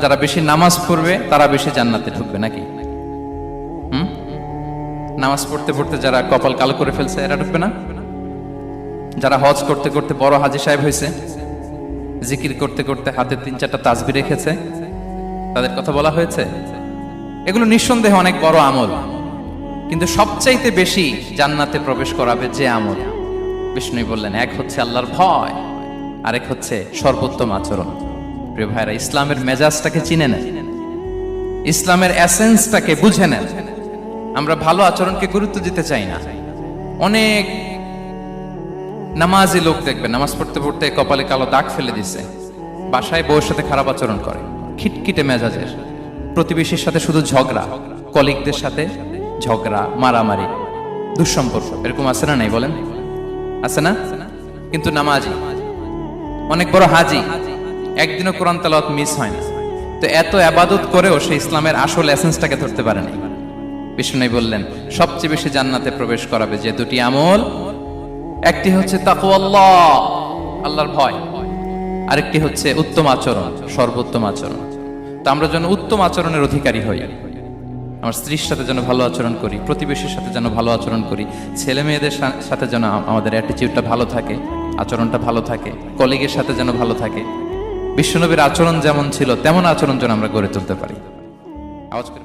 যারা বেশি নামাজ পড়বে তারা বেশি জান্নাতে ঢুকবে নাকি? নামাজ পড়তে পড়তে যারা কপাল কালো করে ফেলছে এরা ঢুকবে না? যারা হজ করতে করতে বড় হাজী সাহেব হয়েছে, জিকির করতে করতে হাতে 3-4টা তাসবিহ রেখেছে, তাদের কথা বলা হয়েছে। এগুলো নিঃসন্দেহে অনেক বড় আমল, কিন্তু সবচাইতে বেশি জান্নাতে প্রবেশ করাবে যে আমল, বিষ্ণু বললেন, এক হচ্ছে আল্লাহর ভয়, আরেক হচ্ছে সর্বোত্তম আচরণ। প্রিয় ভাইরা, ইসলামের মেজাজটাকে চিনে নেন, ইসলামের এসেন্সটাকে বুঝে নেন। আমরা ভালো আচরণকে গুরুত্ব দিতে চাই না। অনেক নামাজি লোক দেখবে নামাজ পড়তে পড়তে কপালে কালো দাগ ফেলে দিছে, বাসায় বউয়ের সাথে খারাপ আচরণ করে, খিটখিটে মেজাজের, প্রতিবেশীর সাথে শুধু ঝগড়া, কলিগদের সাথে ঝগড়া, মারামারি, দুঃসম্পর্ক, এরকম আছে না? নাই বলেন, আছে না? কিন্তু নামাজি, অনেক বড় হাজি, একদিনও কোরআন তেলাওয়াত মিস হয় না। তো এত ইবাদত করেও সে ইসলামের আসল এসেন্সটাকে ধরতে পারে নাই। বিষ্ণু বললেন, সবচেয়ে বেশি জান্নাতে প্রবেশ করাবে যে দুটি আমল, একটি হচ্ছে তাকওয়াল্লাহ, আল্লাহর ভয়, আরেকটি হচ্ছে উত্তম আচরণ, সর্বোত্তম আচরণ। তো আমরা যেন উত্তম আচরণের অধিকারী হই। আমার স্ত্রীর সাথে যেন ভালো আচরণ করি, প্রতিবেশীর সাথে যেন ভালো আচরণ করি, ছেলে মেয়েদের সাথে যেন আমাদের অ্যাটিটিউডটা ভালো থাকে, আচরণটা ভালো থাকে, কলিগের সাথে যেন ভালো থাকে। বিশ্বনবীর আচরণ যেমন ছিল তেমন আচরণ যেন আমরা গড়ে তুলতে পারি। আওয়াজ করে